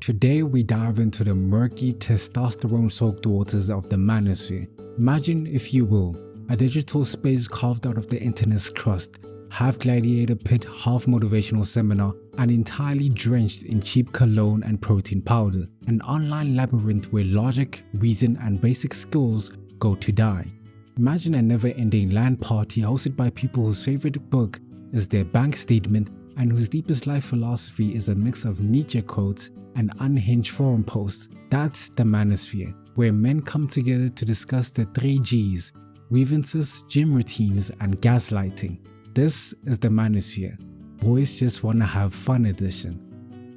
Today we dive into the murky, testosterone-soaked waters of the Manosphere. Imagine, if you will, a digital space carved out of the internet's crust, half gladiator pit, half motivational seminar, and entirely drenched in cheap cologne and protein powder. An online labyrinth where logic, reason, and basic skills go to die. Imagine a never-ending LAN party hosted by people whose favorite book is their bank statement and whose deepest life philosophy is a mix of Nietzsche quotes and unhinged forum posts. That's the Manosphere, where men come together to discuss the 3 Gs: grievances, gym routines, and gaslighting. This is the Manosphere, Boys Just Wanna Have Fun edition.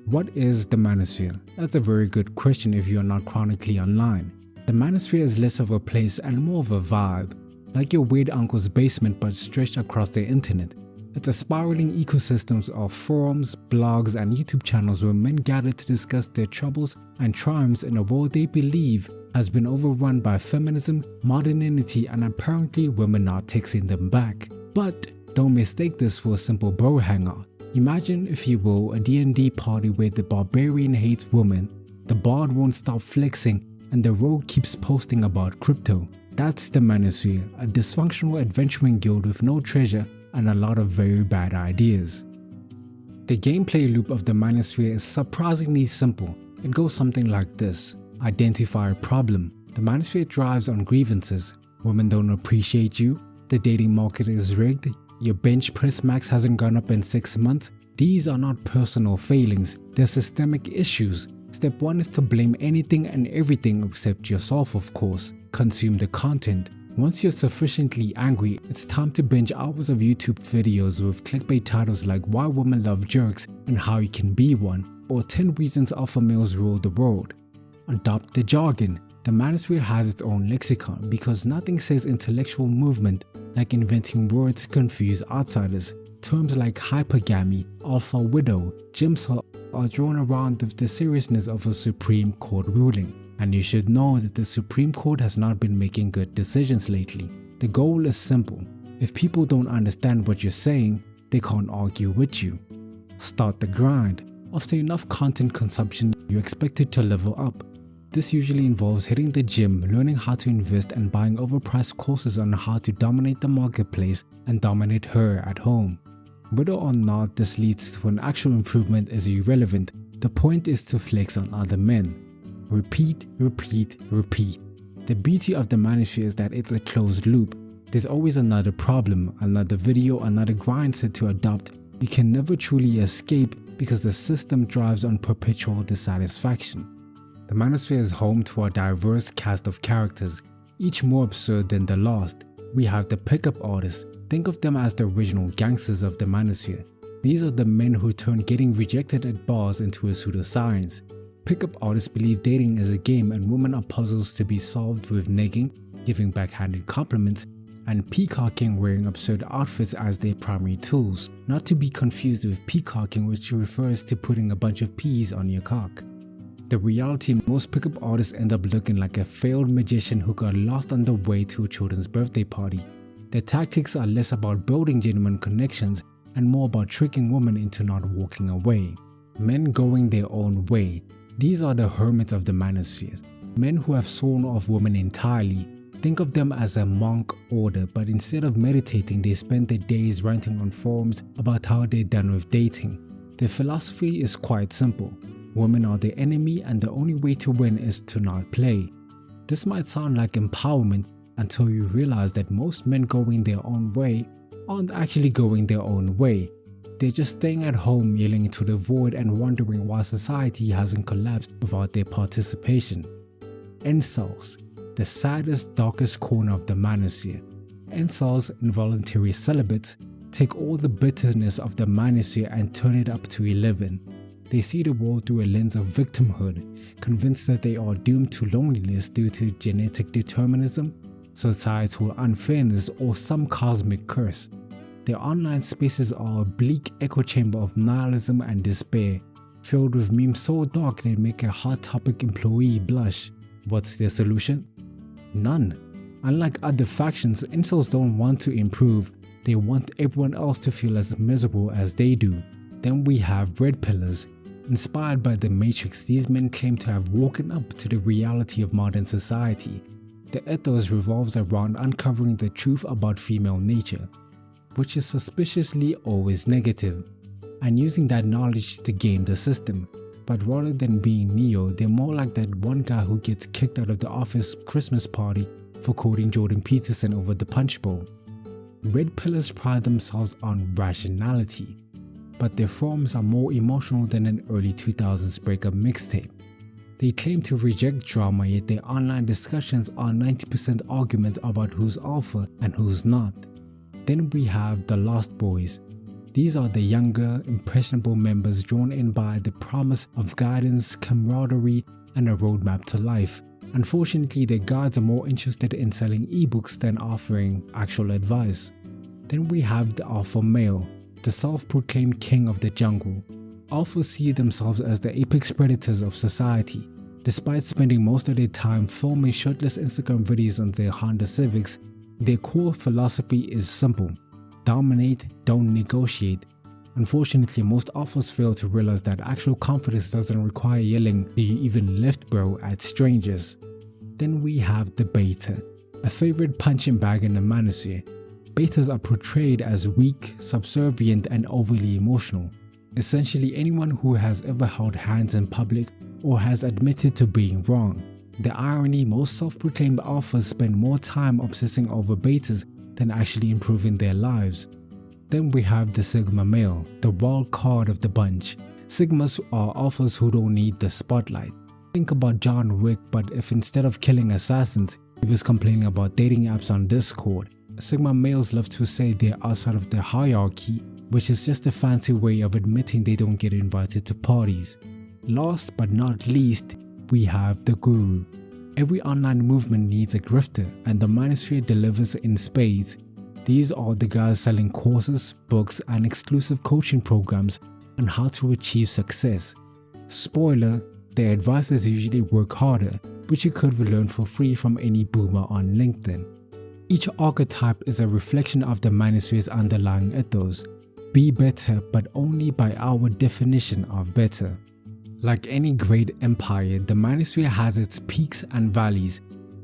What is the Manosphere? That's a very good question if you're not chronically online. The Manosphere is less of a place and more of a vibe, like your weird uncle's basement but stretched across the internet. It's a spiraling ecosystem of forums, blogs, and YouTube channels where men gather to discuss their troubles and triumphs in a world they believe has been overrun by feminism, modernity, and apparently women not texting them back. But don't mistake this for a simple bro hangout. Imagine, if you will, a D&D party where the barbarian hates women, the bard won't stop flexing, and the rogue keeps posting about crypto. That's the Manosphere, a dysfunctional adventuring guild with no treasure and a lot of very bad ideas. The gameplay loop of the Manosphere is surprisingly simple. It goes something like this. Identify a problem. The Manosphere drives on grievances. Women don't appreciate you. The dating market is rigged. Your bench press max hasn't gone up in 6 months. These are not personal failings, they're systemic issues. Step 1 is to blame anything and everything except yourself, of course. Consume the content. Once you're sufficiently angry, it's time to binge hours of YouTube videos with clickbait titles like Why Women Love Jerks and How You Can Be One, or 10 Reasons Alpha Males Rule the World. Adopt the jargon. The Manosphere has its own lexicon because nothing says intellectual movement like inventing words to confuse outsiders. Terms like hypergamy, alpha widow, gym slut are drawn around with the seriousness of a Supreme Court ruling. And you should know that the Supreme Court has not been making good decisions lately. The goal is simple. If people don't understand what you're saying, they can't argue with you. Start the grind. After enough content consumption, you're expected to level up. This usually involves hitting the gym, learning how to invest, and buying overpriced courses on how to dominate the marketplace and dominate her at home. Whether or not this leads to an actual improvement is irrelevant. The point is to flex on other men. Repeat, repeat, repeat. The beauty of the Manosphere is that it's a closed loop. There's always another problem, another video, another grind set to adopt. You can never truly escape because the system drives on perpetual dissatisfaction. The Manosphere is home to a diverse cast of characters, each more absurd than the last. We have the pickup artists. Think of them as the original gangsters of the Manosphere. These are the men who turn getting rejected at bars into a pseudoscience. Pickup artists believe dating is a game and women are puzzles to be solved with negging, giving backhanded compliments, and peacocking, wearing absurd outfits as their primary tools. Not to be confused with peacocking, which refers to putting a bunch of peas on your cock. The reality, most pickup artists end up looking like a failed magician who got lost on the way to a children's birthday party. Their tactics are less about building genuine connections and more about tricking women into not walking away. Men going their own way. These are the hermits of the Manosphere, men who have sworn off women entirely. Think of them as a monk order, but instead of meditating, they spend their days ranting on forums about how they're done with dating. Their philosophy is quite simple. Women are the enemy and the only way to win is to not play. This might sound like empowerment until you realize that most men going their own way aren't actually going their own way. They're just staying at home yelling into the void and wondering why society hasn't collapsed without their participation. Incels, the saddest, darkest corner of the Manosphere. Incels, involuntary celibates, take all the bitterness of the Manosphere and turn it up to 11. They see the world through a lens of victimhood, convinced that they are doomed to loneliness due to genetic determinism, societal unfairness, or some cosmic curse. Their online spaces are a bleak echo chamber of nihilism and despair, filled with memes so dark they make a hot topic employee blush. What's their solution? None. Unlike other factions, incels don't want to improve, they want everyone else to feel as miserable as they do. Then we have red pillars. Inspired by the Matrix, these men claim to have woken up to the reality of modern society. The ethos revolves around uncovering the truth about female nature, which is suspiciously always negative, and using that knowledge to game the system. But rather than being Neo, they're more like that one guy who gets kicked out of the office Christmas party for quoting Jordan Peterson over the punch bowl. Red Pillars pride themselves on rationality, but their forms are more emotional than an early 2000s breakup mixtape. They claim to reject drama, yet their online discussions are 90% arguments about who's alpha and who's not. Then we have the Lost Boys. These are the younger, impressionable members drawn in by the promise of guidance, camaraderie, and a roadmap to life. Unfortunately, their guides are more interested in selling ebooks than offering actual advice. Then we have the Alpha Male, the self-proclaimed king of the jungle. Alphas see themselves as the apex predators of society. Despite spending most of their time filming shirtless Instagram videos on their Honda Civics, their core philosophy is simple: dominate, don't negotiate. Unfortunately, most alphas fail to realize that actual confidence doesn't require yelling "Do you even lift, bro?" at strangers. Then we have the Beta, a favorite punching bag in the Manosphere. Betas are portrayed as weak, subservient, and overly emotional. Essentially anyone who has ever held hands in public or has admitted to being wrong. The irony: most self-proclaimed alphas spend more time obsessing over betas than actually improving their lives. Then we have the Sigma Male, the wild card of the bunch. Sigmas are alphas who don't need the spotlight. Think about John Wick, but if instead of killing assassins, he was complaining about dating apps on Discord. Sigma males love to say they're outside of the hierarchy, which is just a fancy way of admitting they don't get invited to parties. Last but not least, we have the Guru. Every online movement needs a grifter, and the Manosphere delivers in spades. These are the guys selling courses, books, and exclusive coaching programs on how to achieve success. Spoiler: their advice is usually work harder, which you could learn for free from any boomer on LinkedIn. Each archetype is a reflection of the Manosphere's underlying ethos: be better, but only by our definition of better. Like any great empire, the Manosphere has its peaks and valleys.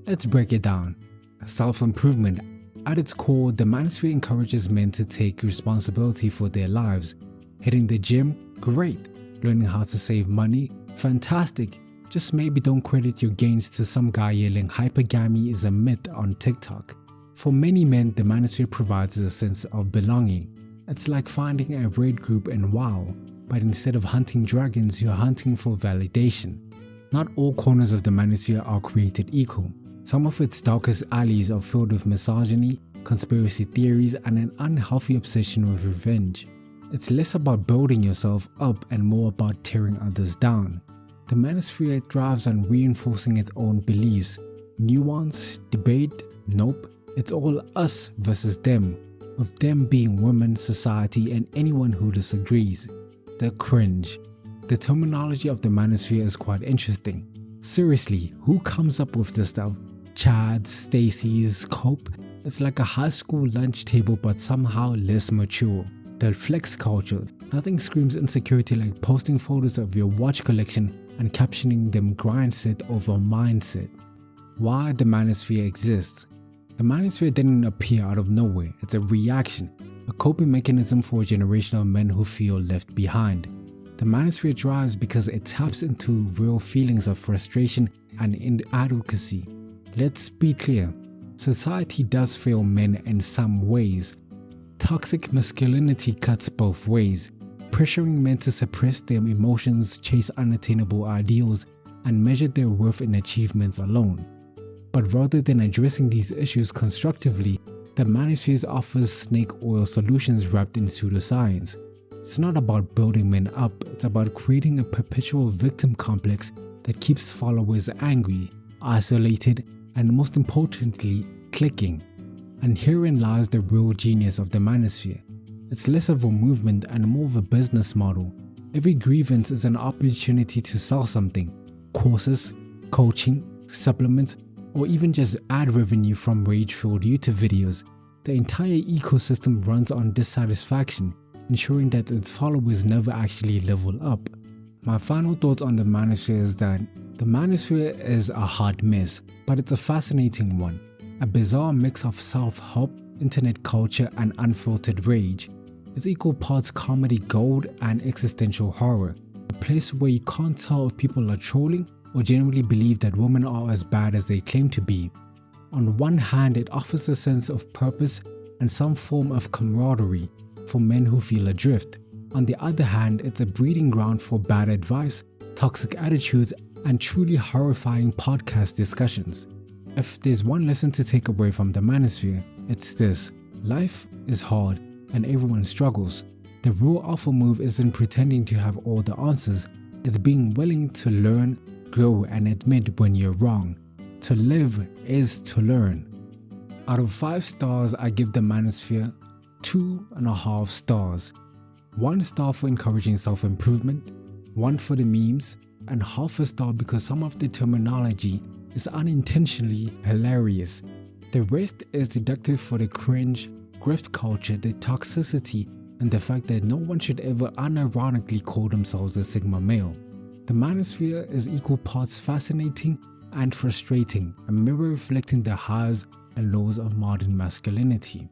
Let's break it down. Self-improvement. At its core, the Manosphere encourages men to take responsibility for their lives. Hitting the gym? Great. Learning how to save money? Fantastic. Just maybe don't credit your gains to some guy yelling hypergamy is a myth on TikTok. For many men, the Manosphere provides a sense of belonging. It's like finding a raid group in WoW, but instead of hunting dragons, you're hunting for validation. Not all corners of the Manosphere are created equal. Some of its darkest alleys are filled with misogyny, conspiracy theories, and an unhealthy obsession with revenge. It's less about building yourself up and more about tearing others down. The Manosphere thrives on reinforcing its own beliefs. Nuance, debate, nope. It's all us versus them, with them being women, society, and anyone who disagrees. The cringe. The terminology of the Manosphere is quite interesting. Seriously, who comes up with this stuff? Chad, Stacy's, Cope? It's like a high school lunch table but somehow less mature. The flex culture. Nothing screams insecurity like posting photos of your watch collection and captioning them grind set over mindset. Why the Manosphere exists. The Manosphere didn't appear out of nowhere. It's a reaction, a coping mechanism for a generation of men who feel left behind. The Manosphere thrives because it taps into real feelings of frustration and inadequacy. Let's be clear, society does fail men in some ways. Toxic masculinity cuts both ways, pressuring men to suppress their emotions, chase unattainable ideals, and measure their worth in achievements alone. But rather than addressing these issues constructively, the Manosphere offers snake oil solutions wrapped in pseudoscience. It's not about building men up, it's about creating a perpetual victim complex that keeps followers angry, isolated, and most importantly, clicking. And herein lies the real genius of the Manosphere. It's less of a movement and more of a business model. Every grievance is an opportunity to sell something: courses, coaching, supplements, or even just ad revenue from rage-filled YouTube videos. The entire ecosystem runs on dissatisfaction, ensuring that its followers never actually level up. My final thoughts on the Manosphere is that the Manosphere is a hard mess, but it's a fascinating one. A bizarre mix of self-help, internet culture and unfiltered rage. It's equal parts comedy gold and existential horror. A place where you can't tell if people are trolling or genuinely believe that women are as bad as they claim to be. On one hand, it offers a sense of purpose and some form of camaraderie for men who feel adrift. On the other hand, it's a breeding ground for bad advice, toxic attitudes, and truly horrifying podcast discussions. If there's one lesson to take away from the Manosphere, it's this: life is hard and everyone struggles. The real alpha move isn't pretending to have all the answers, it's being willing to learn, grow, and admit when you're wrong. To live is to learn. Out of 5 stars, I give the Manosphere 2.5 stars. 1 star for encouraging self-improvement, 1 for the memes, and half a star because some of the terminology is unintentionally hilarious. The rest is deducted for the cringe, grift culture, the toxicity, and the fact that no one should ever unironically call themselves a Sigma male. The Manosphere is equal parts fascinating and frustrating, a mirror reflecting the highs and lows of modern masculinity.